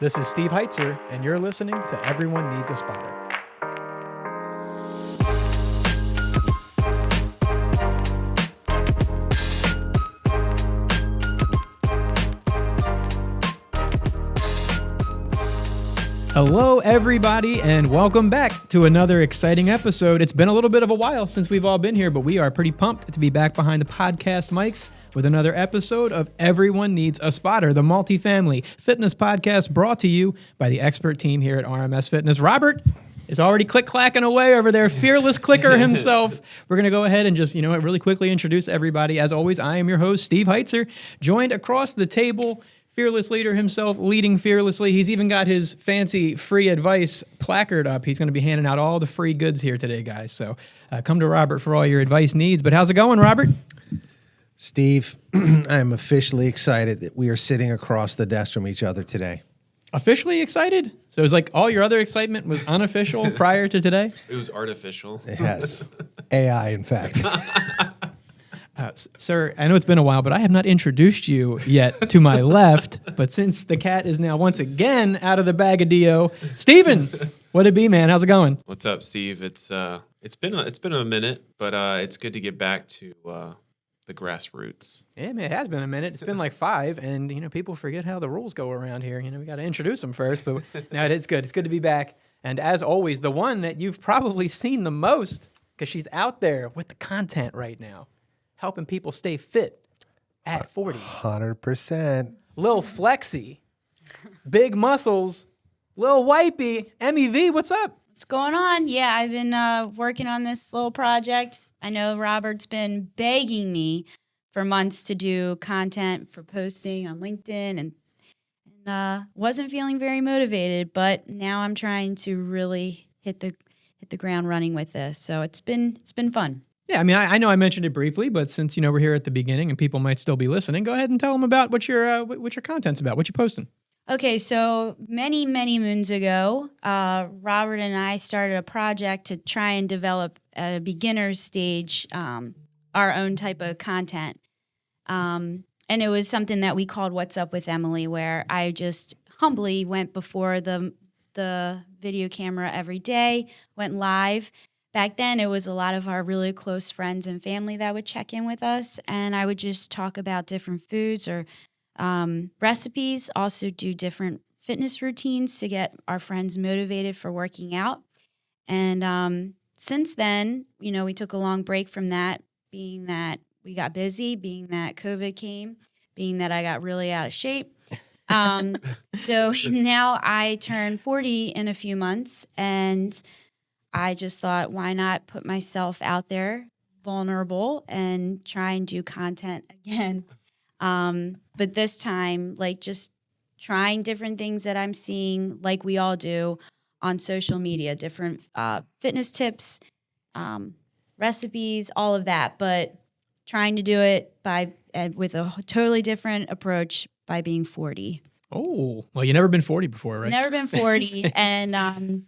This is Steve Heitzer, and you're listening to Everyone Needs a Spotter. Hello, everybody, and welcome back to another exciting episode. It's been a little bit of a while since we've all been here, but we are pretty pumped to be back behind the podcast mics with another episode of Everyone Needs a Spotter, the multifamily fitness podcast brought to you by the expert team here at RMS Fitness. Robert is already click-clacking away over there, fearless clicker himself. We're going to go ahead and just, really quickly introduce everybody. As always, I am your host, Steve Heitzer, joined across the table, fearless leader himself, leading fearlessly. He's even got his fancy free advice placard up. He's going to be handing out all the free goods here today, guys. So come to Robert for all your advice needs. But how's it going, Robert? Steve, I am officially excited that we are sitting across the desk from each other today. Officially excited? So it's like all your other excitement was unofficial prior to today? It was artificial. Yes. AI, in fact. Sir, I know it's been a while, but I have not introduced you yet to my left. But since the cat is now once again out of the bag of Dio, Steven, what it be, man? How's it going? What's up, Steve? It's been a minute, but it's good to get back to the grassroots. Yeah, man, it has been a minute. It's been like 5, and people forget how the rules go around here. We got to introduce them first, but no, it's good. It's good to be back. And as always, the one that you've probably seen the most, because she's out there with the content right now, helping people stay fit at 40. 100%. Lil Flexi, big muscles, Lil Wipey, MEV, what's up? What's going on? Yeah, I've been working on this little project. I know Robert's been begging me for months to do content for posting on LinkedIn, and wasn't feeling very motivated, but now I'm trying to really hit the ground running with this. So it's been fun. Yeah, I know I mentioned it briefly, but since we're here at the beginning and people might still be listening, go ahead and tell them about what your content's about, what you posting. Okay, so many moons ago, Robert and I started a project to try and develop at a beginner's stage our own type of content, and it was something that we called "What's Up with Emily," where I just humbly went before the video camera every day, went live. Back then, it was a lot of our really close friends and family that would check in with us, and I would just talk about different foods or recipes, also do different fitness routines to get our friends motivated for working out. And since then, we took a long break from that, being that we got busy, being that COVID came, being that I got really out of shape. So now I turn 40 in a few months, and I just thought, why not put myself out there, vulnerable, and try and do content again. But this time, just trying different things that I'm seeing, like we all do on social media, different fitness tips, recipes, all of that. But trying to do it with a totally different approach by being 40. Oh, well, you've never been 40 before, right? Never been 40, and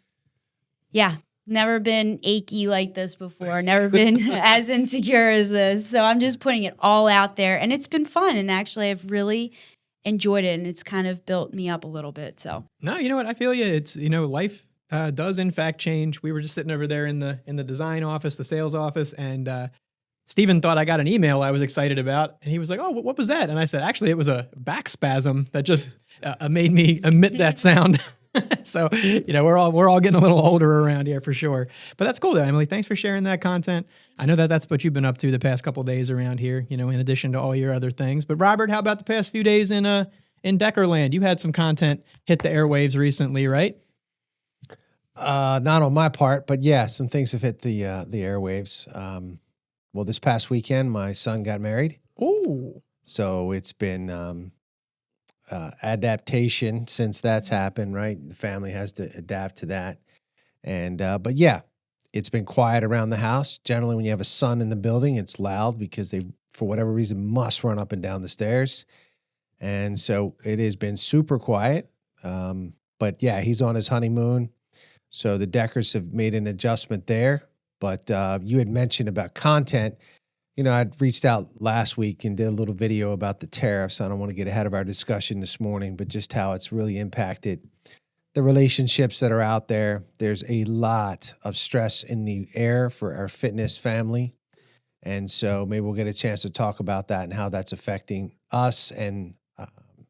yeah. Never been achy like this before. Never been as insecure as this. So I'm just putting it all out there. And it's been fun. And actually, I've really enjoyed it. And it's kind of built me up a little bit. So no, you know what? I feel you. It's, life does in fact change. We were just sitting over there in the design office, the sales office. And Steven thought I got an email I was excited about. And he was like, oh, what was that? And I said, actually, it was a back spasm that just made me emit that sound. So, we're all getting a little older around here for sure. But that's cool though, Emily. Thanks for sharing that content. I know that's what you've been up to the past couple of days around here, in addition to all your other things. But Robert, how about the past few days in Deckerland? You had some content hit the airwaves recently, right? Not on my part, but yeah, some things have hit the airwaves. Well, this past weekend, my son got married. Oh. So it's been adaptation since that's happened, right? The family has to adapt to that. And, but yeah, it's been quiet around the house. Generally, when you have a son in the building, it's loud because they, for whatever reason, must run up and down the stairs. And so it has been super quiet. But yeah, he's on his honeymoon. So the Deckers have made an adjustment there. But you had mentioned about content. I'd reached out last week and did a little video about the tariffs. I don't want to get ahead of our discussion this morning, but just how it's really impacted the relationships that are out there. There's a lot of stress in the air for our fitness family. And so maybe we'll get a chance to talk about that and how that's affecting us and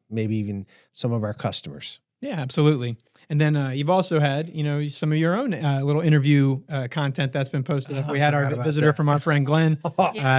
maybe even some of our customers. Yeah, absolutely. And then you've also had, some of your own little interview content that's been posted. We had our visitor from our friend Glenn.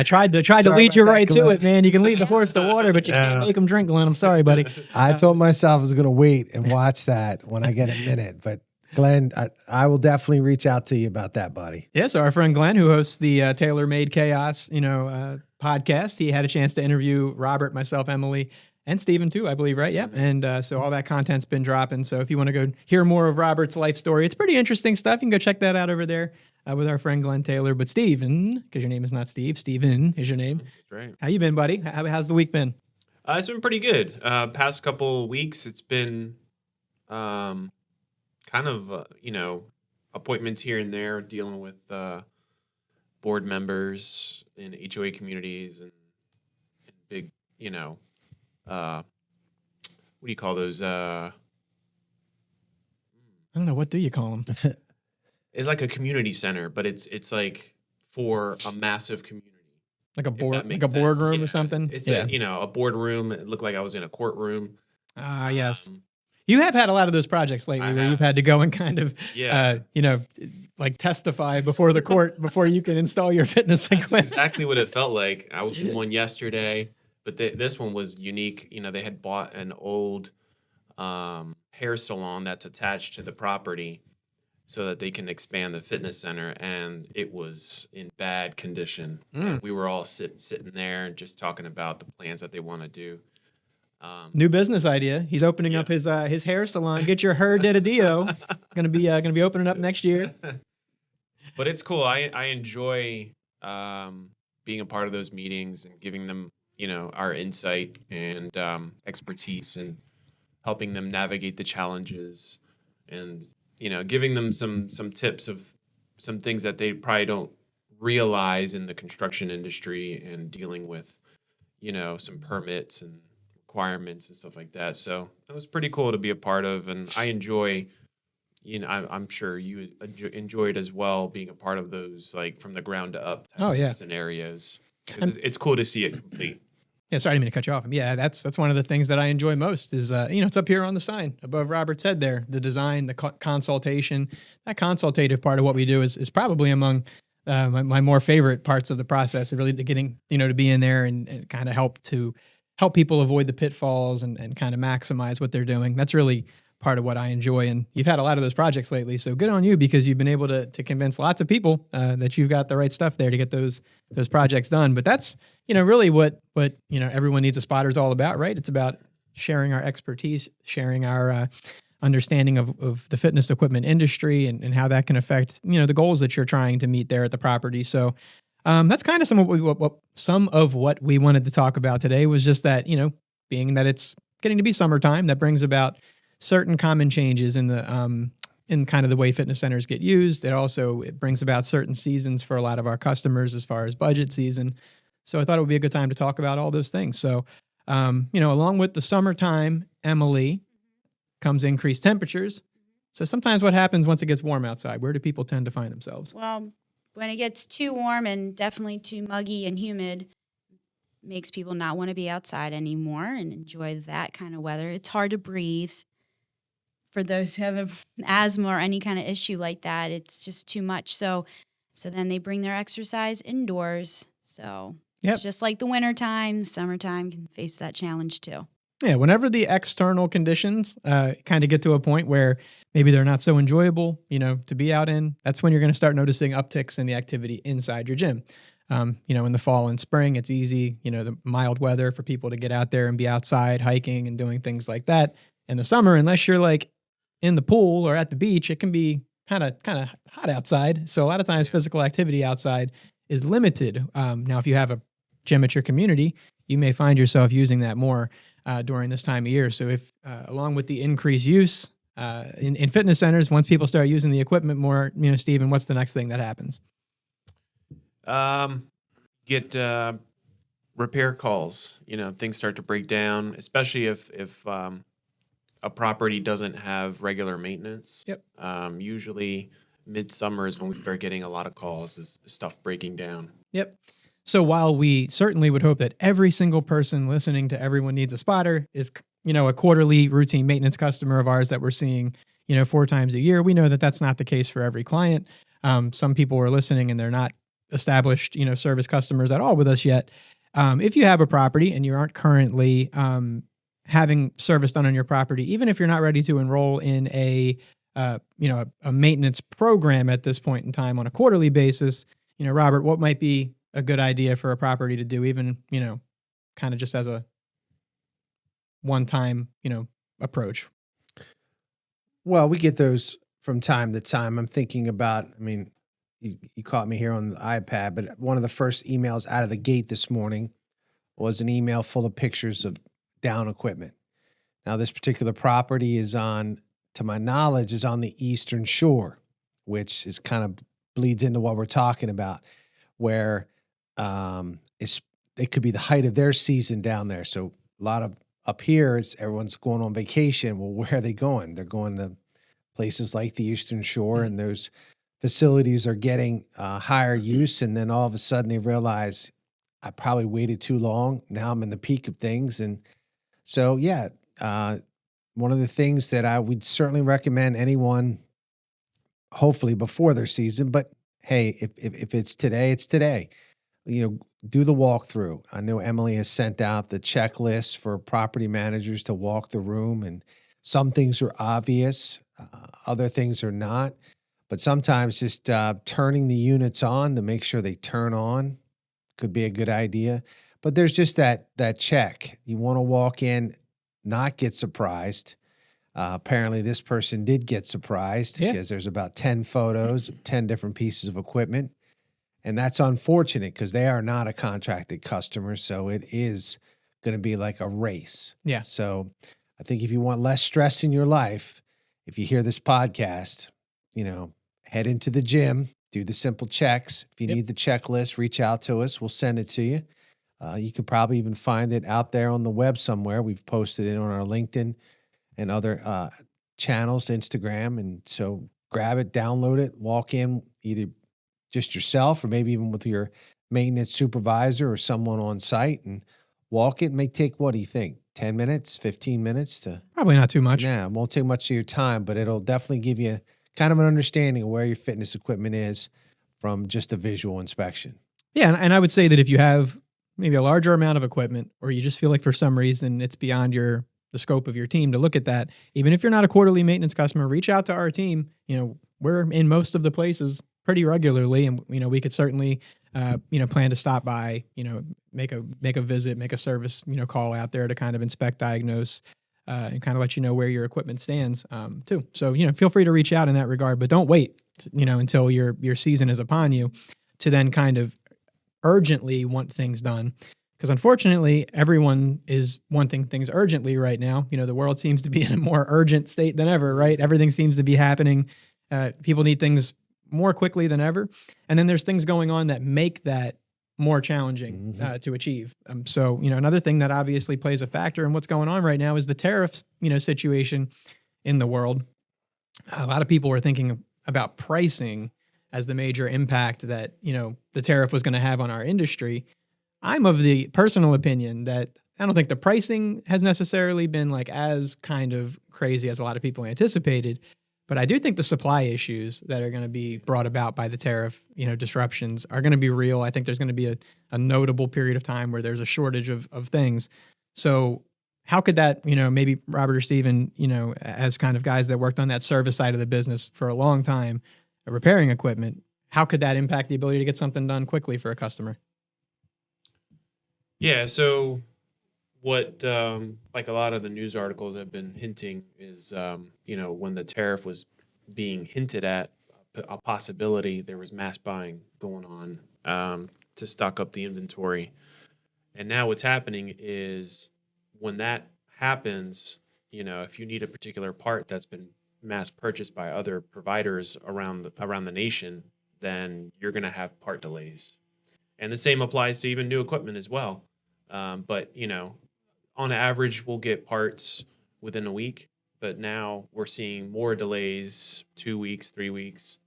Tried to lead you right to it, man. You can lead the horse to water, but you can't make him drink, Glenn. I'm sorry, buddy. I told myself I was going to wait and watch that when I get a minute, but Glenn, I will definitely reach out to you about that, buddy. Yeah, so our friend Glenn, who hosts the Tailor Made Chaos, podcast, he had a chance to interview Robert, myself, Emily, and Steven too, I believe, right? Yeah. And so all that content's been dropping. So if you want to go hear more of Robert's life story, it's pretty interesting stuff. You can go check that out over there with our friend Glenn Taylor. But Steven, because your name is not Steve, Steven is your name. That's right. How you been, buddy? How's the week been? It's been pretty good. Past couple weeks, it's been kind of, appointments here and there, dealing with board members in HOA communities and big, what do you call those? I don't know. What do you call them? It's like a community center, but it's like for a massive community. Like a boardroom or something? It's a boardroom. It looked like I was in a courtroom. Yes. You have had a lot of those projects lately where you've had to go and kind of, like testify before the court before you can install your fitness equipment. That's exactly what it felt like. I was in one yesterday. But this one was unique. They had bought an old hair salon that's attached to the property so that they can expand the fitness center, and it was in bad condition. We were all sitting there and just talking about the plans that they want to do. New business idea. He's opening up his hair salon. Get your hair did a dio. Gonna be opening up next year. But it's cool. I enjoy being a part of those meetings and giving them our insight and expertise and helping them navigate the challenges and, giving them some tips of some things that they probably don't realize in the construction industry and dealing with, some permits and requirements and stuff like that. So it was pretty cool to be a part of. And I enjoy, I'm sure you enjoyed as well being a part of those, like from the ground up scenarios. It's cool to see it complete. Yeah, sorry, I didn't mean to cut you off. Yeah, that's one of the things that I enjoy most is, it's up here on the sign above Robert's head there. The design, the consultation, that consultative part of what we do is probably among my more favorite parts of the process of really getting, to be in there and kind of help people avoid the pitfalls and kind of maximize what they're doing. That's really part of what I enjoy. And you've had a lot of those projects lately, so good on you because you've been able to convince lots of people that you've got the right stuff there to get those projects done. But that's, really what everyone needs a spotter is all about, right? It's about sharing our expertise, sharing our understanding of the fitness equipment industry and how that can affect, the goals that you're trying to meet there at the property. So that's kind of some of what we wanted to talk about today was just that, being that it's getting to be summertime, that brings about certain common changes in the in kind of the way fitness centers get used. It brings about certain seasons for a lot of our customers as far as budget season. So I thought it would be a good time to talk about all those things. So, along with the summertime, Emily, comes increased temperatures. So sometimes what happens once it gets warm outside? Where do people tend to find themselves? Well, when it gets too warm and definitely too muggy and humid, makes people not want to be outside anymore and enjoy that kind of weather. It's hard to breathe. For those who have asthma or any kind of issue like that, it's just too much. So then they bring their exercise indoors. So it's just like the wintertime, the summertime can face that challenge too. Yeah, whenever the external conditions kind of get to a point where maybe they're not so enjoyable, to be out in, that's when you're going to start noticing upticks in the activity inside your gym. In the fall and spring, it's easy, the mild weather for people to get out there and be outside hiking and doing things like that. In the summer, unless you're like in the pool or at the beach, it can be kind of hot outside. So a lot of times physical activity outside is limited. Now, if you have a gym at your community, you may find yourself using that more during this time of year. So if along with the increased use in fitness centers, once people start using the equipment more, Stephen, what's the next thing that happens? get repair calls. Things start to break down, especially if a property doesn't have regular maintenance. Yep. Usually midsummer is when we start getting a lot of calls, is stuff breaking down. Yep. So while we certainly would hope that every single person listening to Everyone Needs a Spotter is, a quarterly routine maintenance customer of ours that we're seeing, 4 times a year, we know that that's not the case for every client. Some people are listening and they're not established, service customers at all with us yet. If you have a property and you aren't currently having service done on your property, even if you're not ready to enroll in a maintenance program at this point in time on a quarterly basis, Robert, what might be a good idea for a property to do, even, kind of just as a one-time, approach? Well, we get those from time to time. I'm thinking about, you caught me here on the iPad, but one of the first emails out of the gate this morning was an email full of pictures of down equipment. Now, this particular property is to my knowledge, is on the Eastern Shore, which is kind of bleeds into what we're talking about, where it could be the height of their season down there. So a lot of up here, everyone's going on vacation. Well, where are they going? They're going to places like the Eastern Shore, and those facilities are getting higher use. And then all of a sudden they realize, I probably waited too long. Now I'm in the peak of things. And so, one of the things that I would certainly recommend anyone, hopefully before their season, but hey, if it's today, it's today. Do the walkthrough. I know Emily has sent out the checklist for property managers to walk the room, and some things are obvious, other things are not. But sometimes just turning the units on to make sure they turn on could be a good idea. But there's just that check. You want to walk in, not get surprised. Apparently, this person did get surprised because there's about 10 photos of 10 different pieces of equipment. And that's unfortunate because they are not a contracted customer. So it is going to be like a race. Yeah. So I think if you want less stress in your life, if you hear this podcast, head into the gym, do the simple checks. If you need the checklist, reach out to us. We'll send it to you. You could probably even find it out there on the web somewhere. We've posted it on our LinkedIn and other channels, Instagram. And so grab it, download it, walk in either just yourself or maybe even with your maintenance supervisor or someone on site and walk it. It may take, what do you think, 10 minutes, 15 minutes to? Probably not too much. Yeah, it won't take much of your time, but it'll definitely give you kind of an understanding of where your fitness equipment is from just a visual inspection. Yeah, and I would say that if you have maybe a larger amount of equipment, or you just feel like for some reason it's beyond the scope of your team to look at that, even if you're not a quarterly maintenance customer, reach out to our team. We're in most of the places pretty regularly, and we could certainly plan to stop by, make a visit, make a service call out there to kind of inspect, diagnose, and kind of let you know where your equipment stands too. So feel free to reach out in that regard, but don't wait until your season is upon you to then kind of urgently want things done, because unfortunately everyone is wanting things urgently right now. The world seems to be in a more urgent state than ever, right? Everything seems to be happening. People need things more quickly than ever. And then there's things going on that make that more challenging to achieve. So, another thing that obviously plays a factor in what's going on right now is the tariffs, situation in the world. A lot of people were thinking about pricing as the major impact that, the tariff was going to have on our industry. I'm of the personal opinion that I don't think the pricing has necessarily been like as kind of crazy as a lot of people anticipated. But I do think the supply issues that are going to be brought about by the tariff, disruptions are going to be real. I think there's going to be a notable period of time where there's a shortage of things. So how could that, maybe Robert or Steven, as kind of guys that worked on that service side of the business for a long time, repairing equipment, how could that impact the ability to get something done quickly for a customer? Yeah, so what like a lot of the news articles have been hinting is when the tariff was being hinted at, a possibility, there was mass buying going on to stock up the inventory. And now what's happening is when that happens, if you need a particular part that's been mass purchased by other providers around the nation, then you're going to have part delays. And the same applies to even new equipment as well. But, on average, we'll get parts within a week. But now we're seeing more delays, 2 weeks, 3 weeks,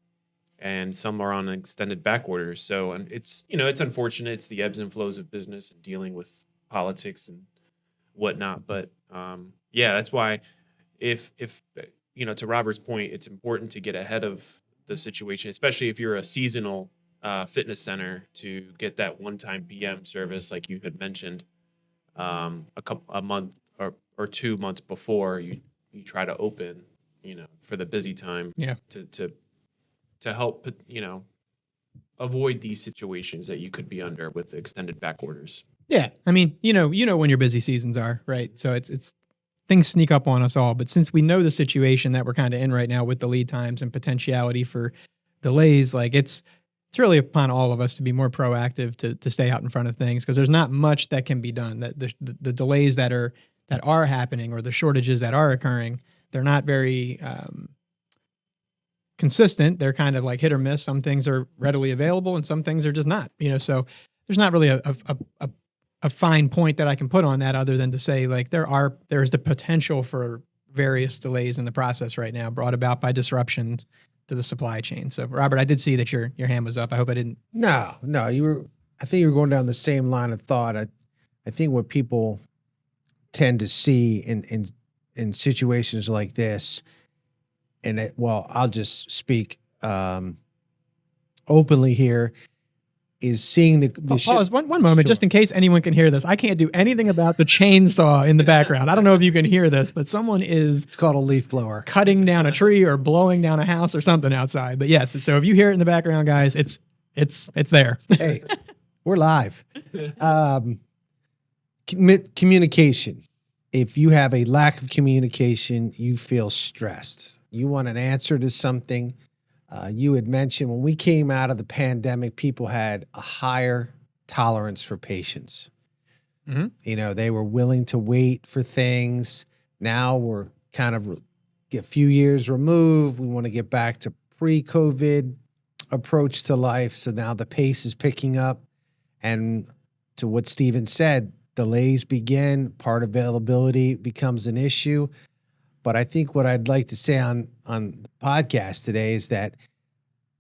and some are on extended back orders. So, and it's unfortunate. It's the ebbs and flows of business and dealing with politics and whatnot. But that's why if to Robert's point, it's important to get ahead of the situation, especially if you're a seasonal fitness center, to get that one-time PM service, like you had mentioned, a month or 2 months before you try to open, for the busy time. Yeah. To help, avoid these situations that you could be under with extended back orders. Yeah. I mean, when your busy seasons are, right? So it's things sneak up on us all. But since we know the situation that we're kind of in right now with the lead times and potentiality for delays, like it's really upon all of us to be more proactive to stay out in front of things, because there's not much that can be done. That the delays that are happening, or the shortages that are occurring, they're not very consistent. They're kind of like hit or miss. Some things are readily available and some things are just not, so there's not really a fine point that I can put on that, other than to say, like, there's the potential for various delays in the process right now, brought about by disruptions to the supply chain. So Robert, I did see that your hand was up. I hope I didn't. No, I think you were going down the same line of thought. I think what people tend to see in situations like this, and I'll just speak openly here, is seeing the pause one moment, sure, just in case anyone can hear this. I can't do anything about the chainsaw in the background. I don't know if you can hear this, but someone is, it's called a leaf blower, cutting down a tree or blowing down a house or something outside. But yes, so if you hear it in the background, guys, it's there. Hey, we're live. Communication. If you have a lack of communication, you feel stressed. You want an answer to something. You had mentioned when we came out of the pandemic, people had a higher tolerance for patience. Mm-hmm. They were willing to wait for things. Now we're kind of a few years removed. We want to get back to pre-COVID approach to life. So now the pace is picking up. And to what Steven said, delays begin, part availability becomes an issue. But I think what I'd like to say on the podcast today is that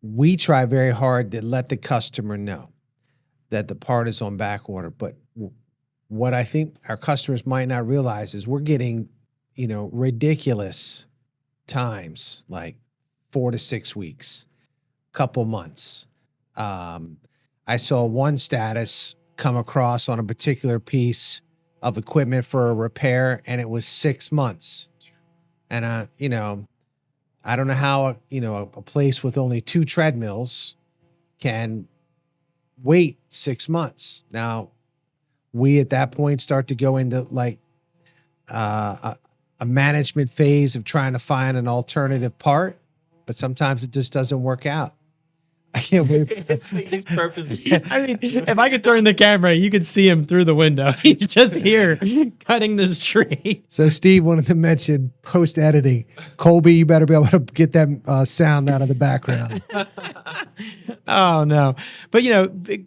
we try very hard to let the customer know that the part is on back order. But what I think our customers might not realize is we're getting, ridiculous times, like 4 to 6 weeks, couple months. I saw one status come across on a particular piece of equipment for a repair, and it was 6 months. And, I don't know how, a place with only 2 treadmills can wait 6 months. Now, we at that point start to go into like a management phase of trying to find an alternative part, but sometimes it just doesn't work out. I can't wait. He's purposely. I mean, if I could turn the camera, you could see him through the window. He's just here cutting this tree. So Steve wanted to mention post-editing. Colby, you better be able to get that sound out of the background. Oh, no. But,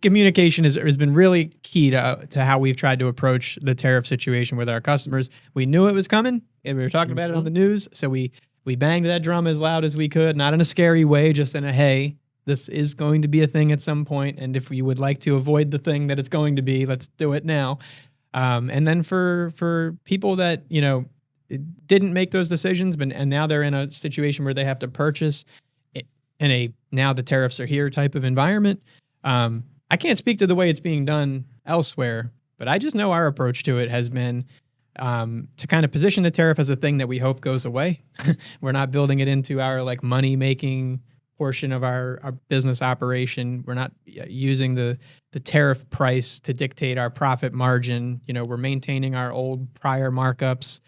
communication has been really key to how we've tried to approach the tariff situation with our customers. We knew it was coming, and we were talking about it on the news. So we banged that drum as loud as we could, not in a scary way, just in a, hey, this is going to be a thing at some point, and if you would like to avoid the thing that it's going to be, let's do it now. And then for people that didn't make those decisions, and now they're in a situation where they have to purchase in a now the tariffs are here type of environment. I can't speak to the way it's being done elsewhere, but I just know our approach to it has been to kind of position the tariff as a thing that we hope goes away. We're not building it into our like money making portion of our business operation. We're not using the tariff price to dictate our profit margin. We're maintaining our old prior markups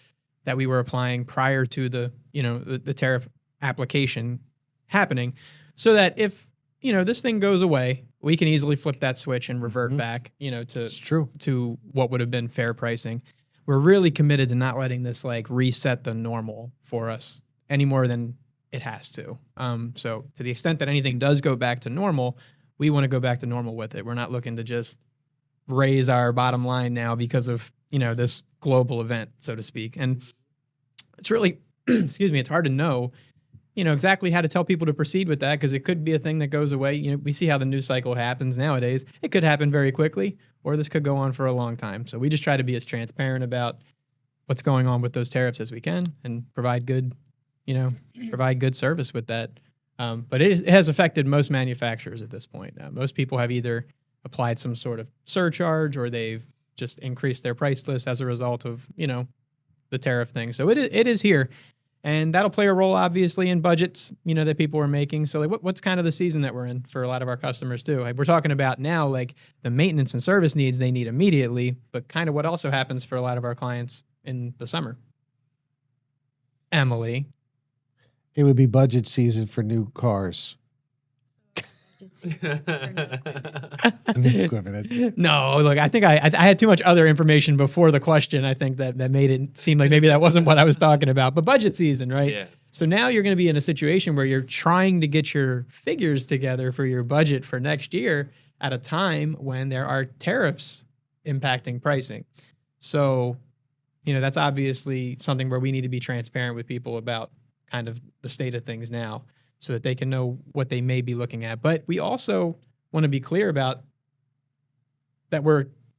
that we were applying prior to the tariff application happening, so that if this thing goes away, we can easily flip that switch and revert back to what would have been fair pricing. We're really committed to not letting this like reset the normal for us any more than it has to. So to the extent that anything does go back to normal, we want to go back to normal with it. We're not looking to just raise our bottom line now because of, this global event, so to speak. And it's really, excuse me, it's hard to know, exactly how to tell people to proceed with that, because it could be a thing that goes away. We see how the news cycle happens nowadays. It could happen very quickly, or this could go on for a long time. So we just try to be as transparent about what's going on with those tariffs as we can and provide good service with that. But it has affected most manufacturers at this point. Most people have either applied some sort of surcharge, or they've just increased their price list as a result of, the tariff thing. So it is here. And that'll play a role, obviously, in budgets, that people are making. So what's kind of the season that we're in for a lot of our customers too? We're talking about now, like the maintenance and service needs they need immediately, but kind of what also happens for a lot of our clients in the summer. Emily. It would be budget season for new cars. New equipment. No, look, I think I had too much other information before the question. I think that made it seem like maybe that wasn't what I was talking about. But budget season, right? Yeah. So now you're going to be in a situation where you're trying to get your figures together for your budget for next year at a time when there are tariffs impacting pricing. So, that's obviously something where we need to be transparent with people about kind of the state of things now, so that they can know what they may be looking at. But we also want to be clear about that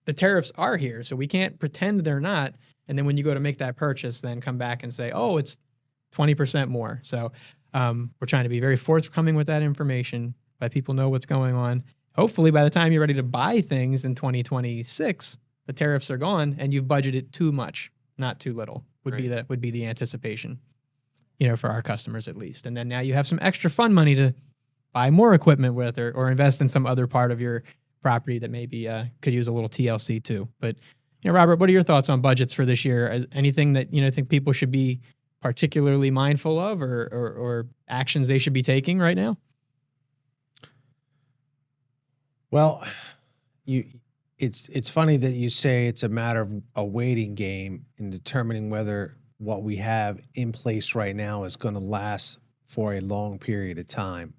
the tariffs are here. So we can't pretend they're not. And then when you go to make that purchase, then come back and say, oh, it's 20% more. So we're trying to be very forthcoming with that information, let people know what's going on. Hopefully by the time you're ready to buy things in 2026, the tariffs are gone and you've budgeted too much, not too little, would be the anticipation. For our customers at least. And then now you have some extra fund money to buy more equipment with, or invest in some other part of your property that maybe could use a little TLC too. But, Robert, what are your thoughts on budgets for this year? Anything that, think people should be particularly mindful of, or actions they should be taking right now? Well, it's funny that you say it's a matter of a waiting game in determining whether what we have in place right now is going to last for a long period of time.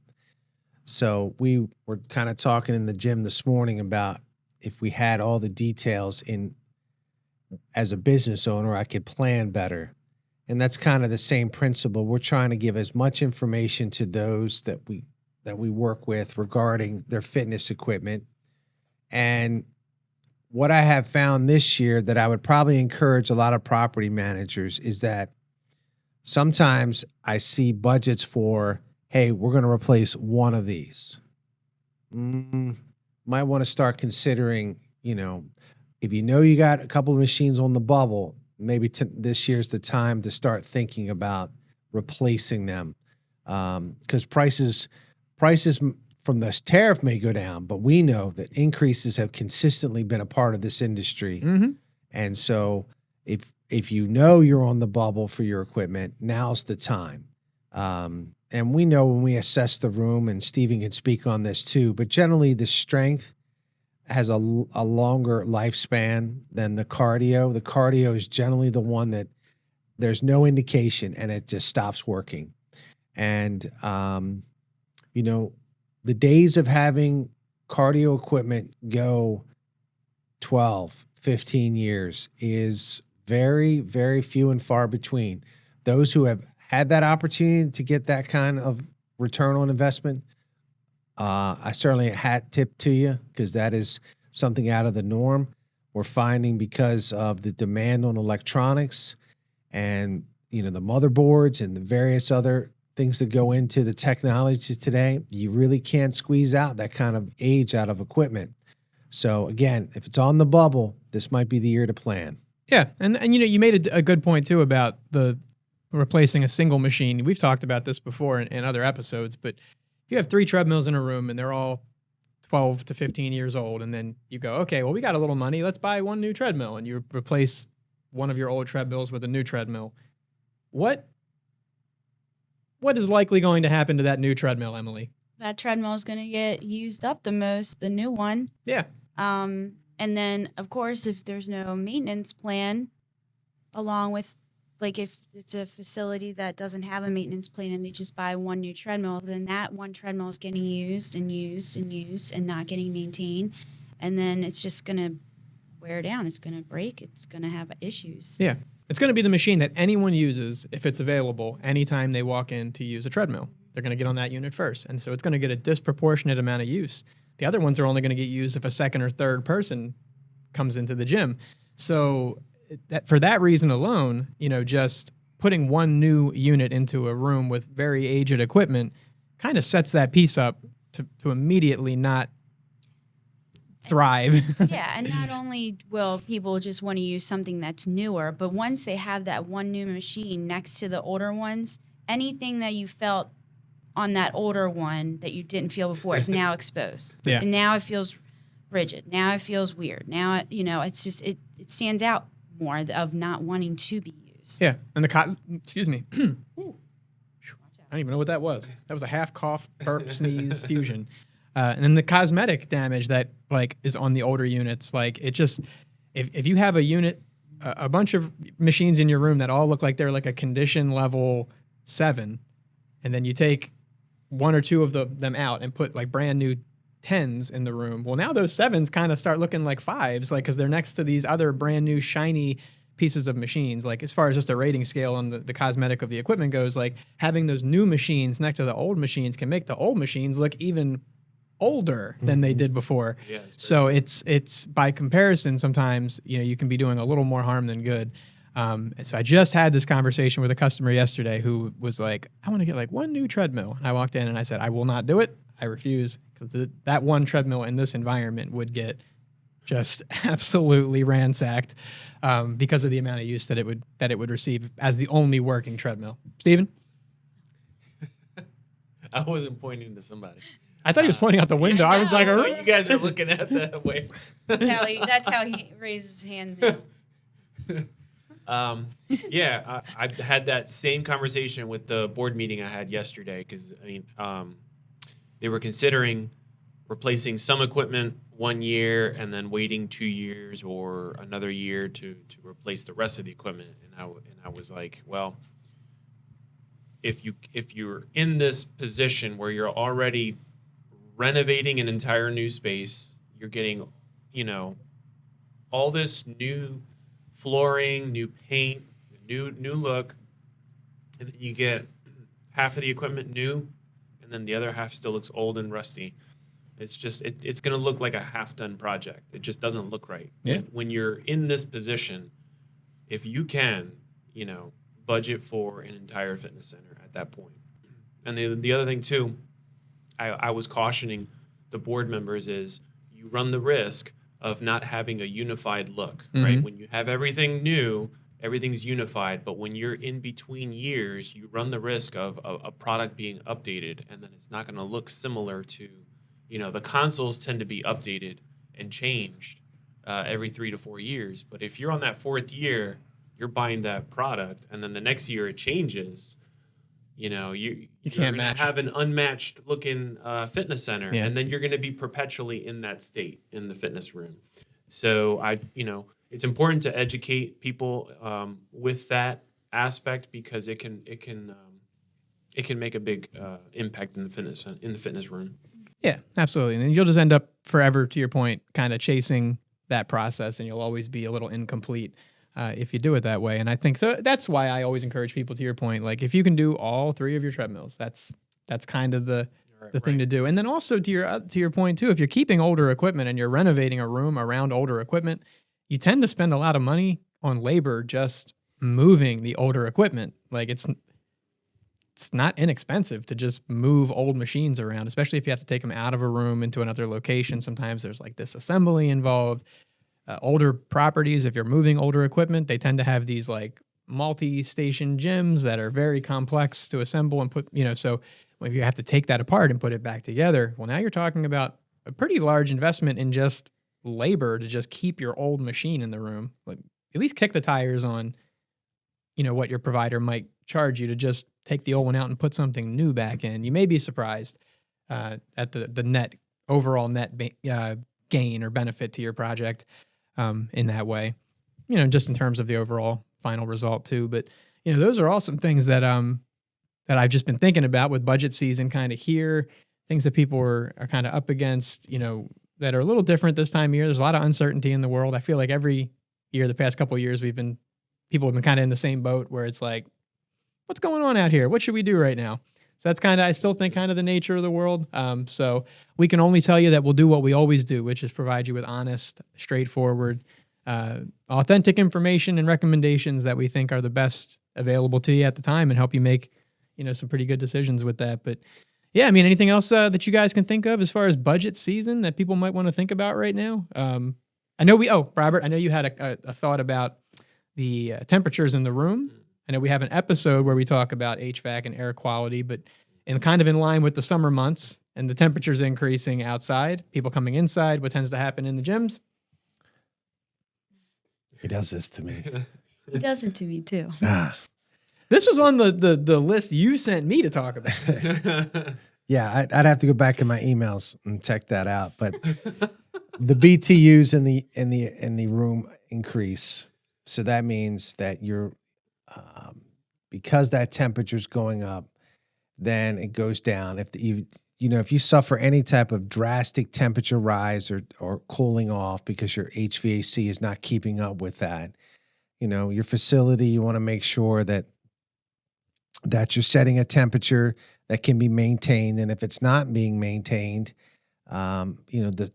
So we were kind of talking in the gym this morning about if we had all the details as a business owner, I could plan better. And that's kind of the same principle. We're trying to give as much information to those that we work with regarding their fitness equipment. And what I have found this year that I would probably encourage a lot of property managers is that sometimes I see budgets for, hey, we're going to replace one of these. Might want to start considering, if you got a couple of machines on the bubble, maybe this year's the time to start thinking about replacing them. Because prices from this tariff may go down, but we know that increases have consistently been a part of this industry. Mm-hmm. And so if you're on the bubble for your equipment, now's the time. And we know when we assess the room, and Steven can speak on this too, but generally the strength has a longer lifespan than the cardio. The cardio is generally the one that there's no indication and it just stops working. And, the days of having cardio equipment go 12, 15 years is very, very few and far between. Those who have had that opportunity to get that kind of return on investment, I certainly a hat tip to you, because that is something out of the norm. We're finding because of the demand on electronics and, the motherboards and the various other things that go into the technology today, you really can't squeeze out that kind of age out of equipment. So again, if it's on the bubble, this might be the year to plan. Yeah, and you made a good point too about the replacing a single machine. We've talked about this before in other episodes, but if you have 3 treadmills in a room and they're all 12 to 15 years old, and then you go, okay, well, we got a little money, let's buy one new treadmill, and you replace one of your old treadmills with a new treadmill. What is likely going to happen to that new treadmill, Emily? That treadmill is going to get used up the most, the new one. Yeah. And then, of course, if there's no maintenance plan along with like if it's a facility that doesn't have a maintenance plan and they just buy one new treadmill, then that one treadmill is getting used and used and used and not getting maintained. And then it's just going to wear down. It's going to break. It's going to have issues. Yeah. It's going to be the machine that anyone uses if it's available anytime they walk in to use a treadmill. They're going to get on that unit first. And so it's going to get a disproportionate amount of use. The other ones are only going to get used if a second or third person comes into the gym. So for that reason alone, just putting one new unit into a room with very aged equipment kind of sets that piece up to immediately not thrive. Yeah, and not only will people just want to use something that's newer, but once they have that one new machine next to the older ones, anything that you felt on that older one that you didn't feel before is now exposed. Yeah. And now it feels rigid. Now it feels weird. Now, it's just, it stands out more of not wanting to be used. Yeah, and excuse me. Ooh. I don't even know what that was. That was a half cough, burp, sneeze, fusion. And then the cosmetic damage that is on the older units, it just, if you have a unit, a bunch of machines in your room that all look like they're like a condition level 7, and then you take one or two of them out and put brand new 10s in the room. Well, now those 7s kind of start looking like 5s, because they're next to these other brand new shiny pieces of machines. As far as just a rating scale on the cosmetic of the equipment goes, having those new machines next to the old machines can make the old machines look even older than they did before. Yeah, so it's by comparison, sometimes you can be doing a little more harm than good. So I just had this conversation with a customer yesterday who was like, I want to get one new treadmill. And I walked in and I said, I will not do it. I refuse, because that one treadmill in this environment would get just absolutely ransacked because of the amount of use that it would receive as the only working treadmill. Steven? I wasn't pointing to somebody. I thought he was pointing out the window. I was like, Oh, you guys are looking at that way. That's how he raises his hand now. Yeah, I had that same conversation with the board meeting I had yesterday, because they were considering replacing some equipment 1 year and then waiting 2 years or another year to replace the rest of the equipment. And I was like, well, if you're in this position where you're already renovating an entire new space, you're getting, all this new flooring, new paint, new look, and then you get half of the equipment new, and then the other half still looks old and rusty. It's just it's going to look like a half-done project. It just doesn't look right. Yeah. When you're in this position, if you can, budget for an entire fitness center at that point. And the other thing too, I was cautioning the board members is you run the risk of not having a unified look, right? When you have everything new, everything's unified, but when you're in between years, you run the risk of a product being updated, and then it's not going to look similar to, the consoles tend to be updated and changed every 3 to 4 years. But if you're on that 4th year, you're buying that product, and then the next year it changes. You can't match. Have an unmatched looking fitness center, Yeah. and then you're going to be perpetually in that state in the fitness room. So it's important to educate people with that aspect, because it can make a big impact in the fitness room. Yeah, absolutely. And you'll just end up forever, to your point, kind of chasing that process, and you'll always be a little incomplete if you do it that way. And I think so. That's why I always encourage people, to your point, if you can do all 3 of your treadmills, that's kind of the thing to do. And then also to your point too, if you're keeping older equipment and you're renovating a room around older equipment, you tend to spend a lot of money on labor just moving the older equipment. It's not inexpensive to just move old machines around, especially if you have to take them out of a room into another location. Sometimes there's disassembly involved. Older properties, if you're moving older equipment, they tend to have these multi-station gyms that are very complex to assemble and put, so if you have to take that apart and put it back together, well, now you're talking about a pretty large investment in just labor to just keep your old machine in the room. At least kick the tires on, what your provider might charge you to just take the old one out and put something new back in. You may be surprised at the overall net gain or benefit to your project in that way, just in terms of the overall final result too. But, those are all some things that that I've just been thinking about with budget season kind of here, things that people are kind of up against, that are a little different this time of year. There's a lot of uncertainty in the world. I feel like every year, the past couple of years, people have been kind of in the same boat where it's like, what's going on out here? What should we do right now? So that's I still think kind of the nature of the world. So we can only tell you that we'll do what we always do, which is provide you with honest, straightforward, authentic information and recommendations that we think are the best available to you at the time and help you make, some pretty good decisions with that. But yeah, I mean, anything else that you guys can think of as far as budget season that people might want to think about right now? I know Robert, I know you had a thought about the temperatures in the room. I know we have an episode where we talk about HVAC and air quality, but kind of in line with the summer months and the temperatures increasing outside, people coming inside, what tends to happen in the gyms? He does this to me. He does it to me too. This was on the list you sent me to talk about. Yeah, I'd have to go back in my emails and check that out. But the BTUs in the room increase, so that means that you're because that temperature's going up, then it goes down. If you suffer any type of drastic temperature rise or cooling off because your HVAC is not keeping up with that, your facility, you want to make sure that you're setting a temperature that can be maintained. And if it's not being maintained, the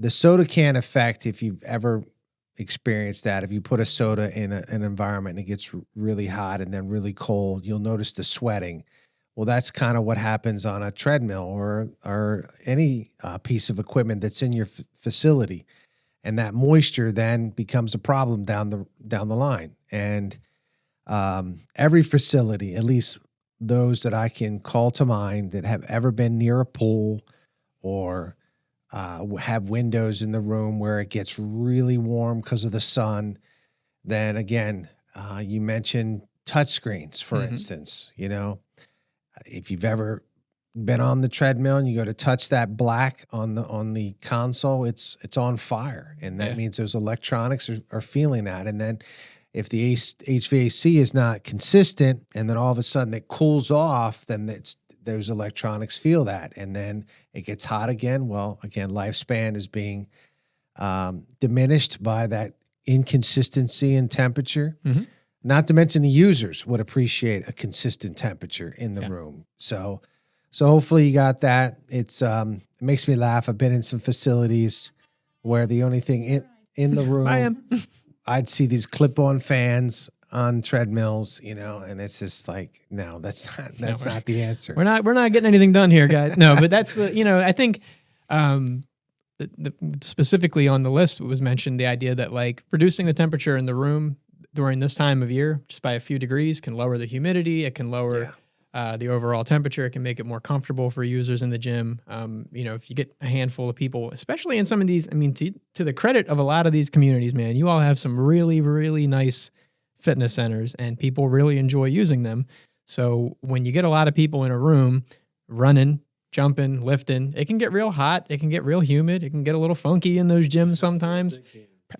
soda can effect, if you've ever experienced that, if you put a soda in an environment and it gets really hot and then really cold, you'll notice the sweating. Well, that's kind of what happens on a treadmill or any piece of equipment that's in your facility. And that moisture then becomes a problem down the line. And every facility, at least those that I can call to mind that have ever been near a pool or have windows in the room where it gets really warm because of the sun, then again, you mentioned touchscreens, for instance. If you've ever been on the treadmill and you go to touch that black on the console, it's on fire, and that means those electronics are feeling that. And then if the HVAC is not consistent, and then all of a sudden it cools off, then those electronics feel that, and then it gets hot again. Well, again, lifespan is being diminished by that inconsistency in temperature. Mm-hmm. Not to mention the users would appreciate a consistent temperature in the room. So hopefully you got that. It makes me laugh. I've been in some facilities where the only thing in the room, I'd see these clip-on fans on treadmills, and it's just like, no, that's not the answer. We're not getting anything done here, guys. No, but that's I think specifically on the list was mentioned the idea that like reducing the temperature in the room during this time of year just by a few degrees can lower the humidity. It can lower the overall temperature. It can make it more comfortable for users in the gym. If you get a handful of people, especially in some of these, to the credit of a lot of these communities, man, you all have some really, really nice fitness centers and people really enjoy using them. So when you get a lot of people in a room running, jumping, lifting, it can get real hot. It can get real humid. It can get a little funky in those gyms sometimes.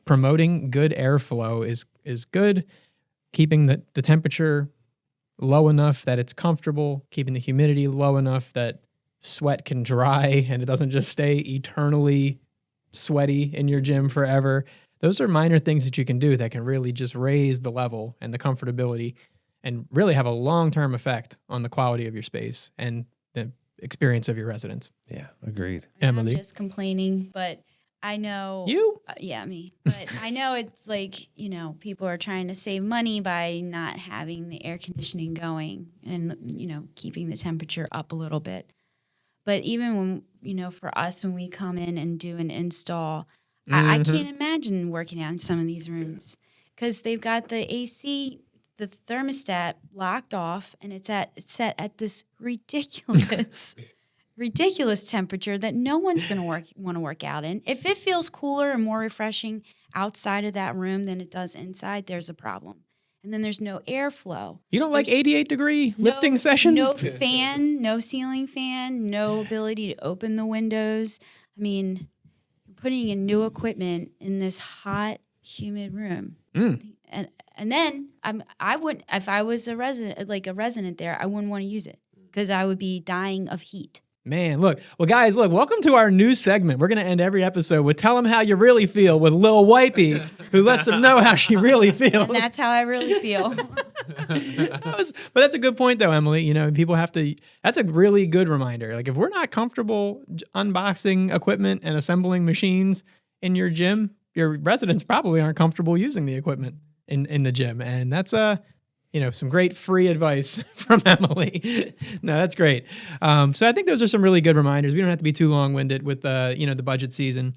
Promoting good airflow is good. Keeping the temperature low enough that it's comfortable, keeping the humidity low enough that sweat can dry and it doesn't just stay eternally sweaty in your gym forever. Those are minor things that you can do that can really just raise the level and the comfortability and really have a long-term effect on the quality of your space and the experience of your residents. Yeah, agreed. Emily? I'm just complaining, but I know you. Me. But I know it's like, people are trying to save money by not having the air conditioning going and, keeping the temperature up a little bit. But even when, for us, when we come in and do an install, I can't imagine working out in some of these rooms because they've got the AC, the thermostat locked off, and it's set at this ridiculous temperature that no one's going to want to work out in. If it feels cooler and more refreshing outside of that room than it does inside, there's a problem. And then there's no airflow. You don't like 88-degree lifting sessions? No fan, no ceiling fan, no ability to open the windows. Putting in new equipment in this hot, humid room. And then I wouldn't, if I was a resident there, I wouldn't want to use it because I would be dying of heat. Man, look. Well, guys, look, welcome to our new segment. We're going to end every episode with Tell Them How You Really Feel with Lil Wipey, who lets them know how she really feels. And that's how I really feel. But that's a good point, though, Emily. You know, people have to, that's a really good reminder. Like, if we're not comfortable unboxing equipment and assembling machines in your gym, your residents probably aren't comfortable using the equipment in the gym. And that's some great free advice from Emily. No, that's great. So I think those are some really good reminders. We don't have to be too long-winded with the budget season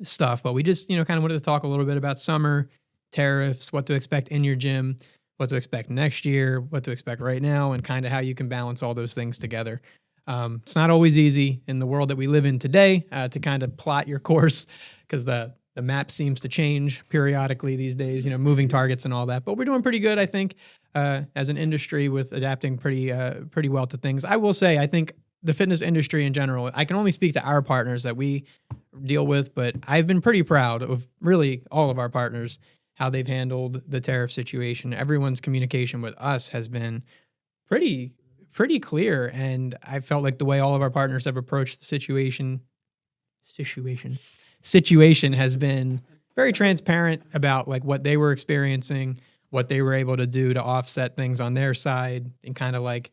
stuff, but we just, kind of wanted to talk a little bit about summer, tariffs, what to expect in your gym, what to expect next year, what to expect right now, and kind of how you can balance all those things together. It's not always easy in the world that we live in today to kind of plot your course because the map seems to change periodically these days, moving targets and all that. But we're doing pretty good, I think, as an industry with adapting pretty well to things. I will say, I think the fitness industry in general, I can only speak to our partners that we deal with, but I've been pretty proud of really all of our partners, how they've handled the tariff situation. Everyone's communication with us has been pretty clear. And I felt like the way all of our partners have approached the situation has been very transparent about like what they were experiencing, what they were able to do to offset things on their side, and kind of like,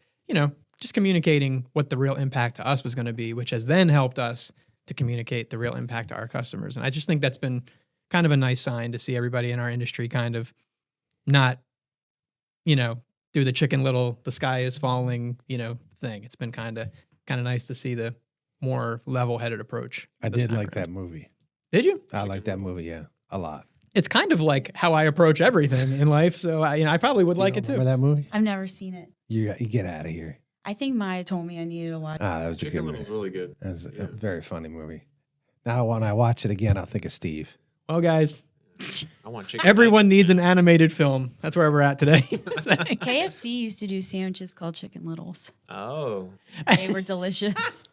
just communicating what the real impact to us was going to be, which has then helped us to communicate the real impact to our customers. And I just think that's been kind of a nice sign to see everybody in our industry kind of not, do the Chicken Little, the sky is falling, thing. It's been kind of nice to see the more level-headed approach. I did like that movie. Did you? I like that movie, yeah, a lot. It's kind of like how I approach everything in life, so I probably would like it too. Remember that movie? I've never seen it. You get out of here. I think Maya told me I needed to watch it. That was a good Chicken movie. Little was really good. That was a very funny movie. Now when I watch it again, I'll think of Steve. Well, guys, I want chicken. everyone nuggets. needs an animated film. That's where we're at today. KFC used to do sandwiches called Chicken Littles. Oh, They were delicious.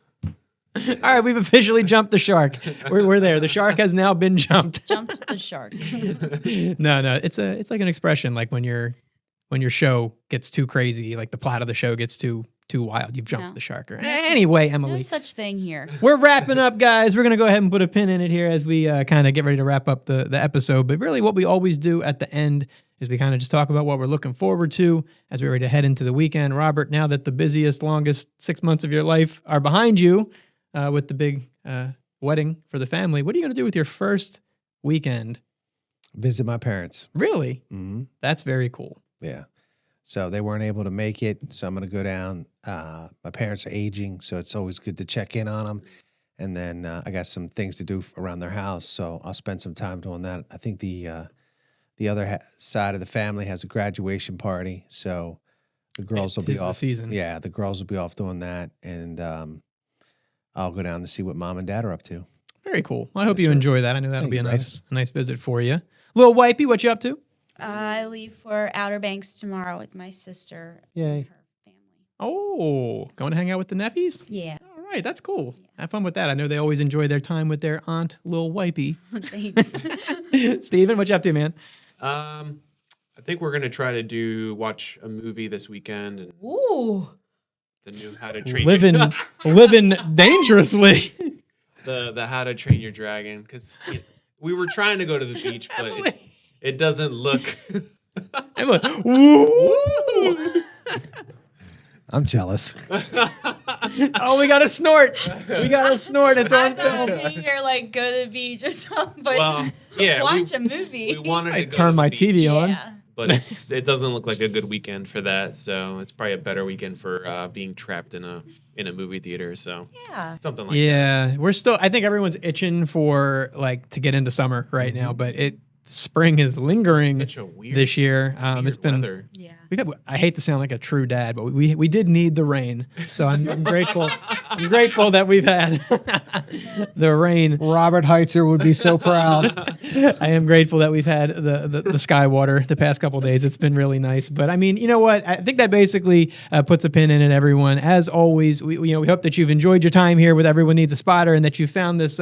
All right, we've officially jumped the shark. We're there. The shark has now been jumped. Jumped the shark. No, it's like an expression, like when your show gets too crazy, like the plot of the show gets too wild, you've jumped No. the shark. Anyway, No Emily, such thing here. we're wrapping up, guys. We're going to go ahead and put a pin in it here as we kind of get ready to wrap up the episode. But really what we always do at the end is we kind of just talk about what we're looking forward to as we're ready to head into the weekend. Robert, now that the busiest, longest 6 months of your life are behind you with the big wedding for the family, what are you going to do with your first weekend? Visit my parents. Really? Mm-hmm. That's very cool. Yeah. So they weren't able to make it. So I'm going to go down. My parents are aging, so it's always good to check in on them. And then I got some things to do around their house, so I'll spend some time doing that. I think the other side of the family has a graduation party, so the girls will be Tis the off. season. Yeah, the girls will be off doing that, and I'll go down to see what mom and dad are up to. Very cool. Well, I hope Yes, you sir. enjoy that. I know that'll Thank be you, a brother. nice visit for you. Little Wipey, what you up to? I leave for Outer Banks tomorrow with my sister Yay. and her family. Oh, going to hang out with the nephews? Yeah. All right, that's cool. Have fun with that. I know they always enjoy their time with their aunt, Lil Wipey. Thanks. Steven, what you up to, man? I think we're gonna try to watch a movie this weekend and Ooh. the new How to Train Living dangerously. the How to Train Your Dragon because we were trying to go to the beach, but it doesn't look. And look, woo! I'm jealous. Oh, we got to snort. We got to snort. It's I on thought film. maybe you're like go to the beach or something, but Well, yeah, watch a movie. we wanted to I go to turn the my beach, TV on. Yeah. but it doesn't look like a good weekend for that. So it's probably a better weekend for being trapped in a movie theater. So Yeah. something like that. Yeah, we're still. I think everyone's itching for like to get into summer right now, but spring is lingering Such a weird, this year. weird It's been weather. Yeah. I hate to sound like a true dad, but we did need the rain. So I'm grateful. I'm grateful that we've had the rain. Robert Heitzer would be so proud. I am grateful that we've had the sky water the past couple of days. It's been really nice. But I mean, you know what? I think that basically puts a pin in it, everyone. As always, we hope that you've enjoyed your time here with Everyone Needs a Spotter and that you found this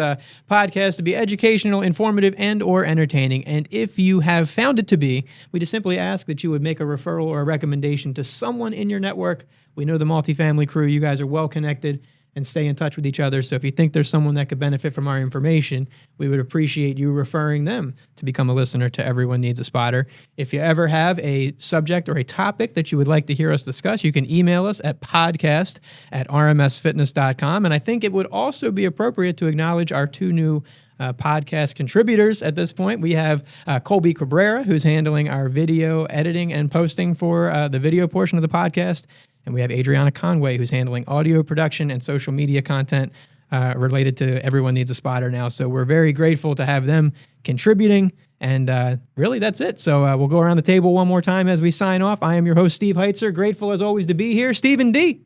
podcast to be educational, informative, and or entertaining. And if you have found it to be, we just simply ask that you would make a referral or a recommendation to someone in your network. We know the multifamily crew, you guys are well connected and stay in touch with each other. So if you think there's someone that could benefit from our information, we would appreciate you referring them to become a listener to Everyone Needs a Spotter. If you ever have a subject or a topic that you would like to hear us discuss, you can email us at podcast@rmsfitness.com. And I think it would also be appropriate to acknowledge our two new podcast contributors at this point. We have Colby Cabrera, who's handling our video editing and posting for the video portion of the podcast. And we have Adriana Conway, who's handling audio production and social media content related to Everyone Needs a Spotter now. So we're very grateful to have them contributing. And really, that's it. So we'll go around the table one more time as we sign off. I am your host, Steve Heitzer. Grateful as always to be here. Stephen D.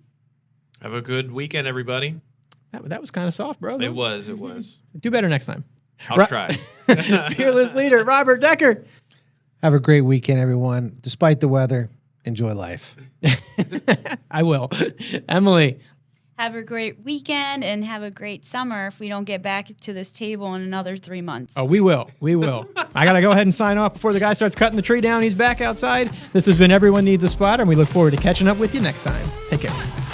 Have a good weekend, everybody. That was kind of soft, bro. It was. Do better next time. I'll try. Fearless leader, Robert Decker. Have a great weekend, everyone. Despite the weather, enjoy life. I will. Emily. Have a great weekend and have a great summer if we don't get back to this table in another 3 months. Oh, we will. We will. I got to go ahead and sign off before the guy starts cutting the tree down. He's back outside. This has been Everyone Needs a Spotter, and we look forward to catching up with you next time. Take care.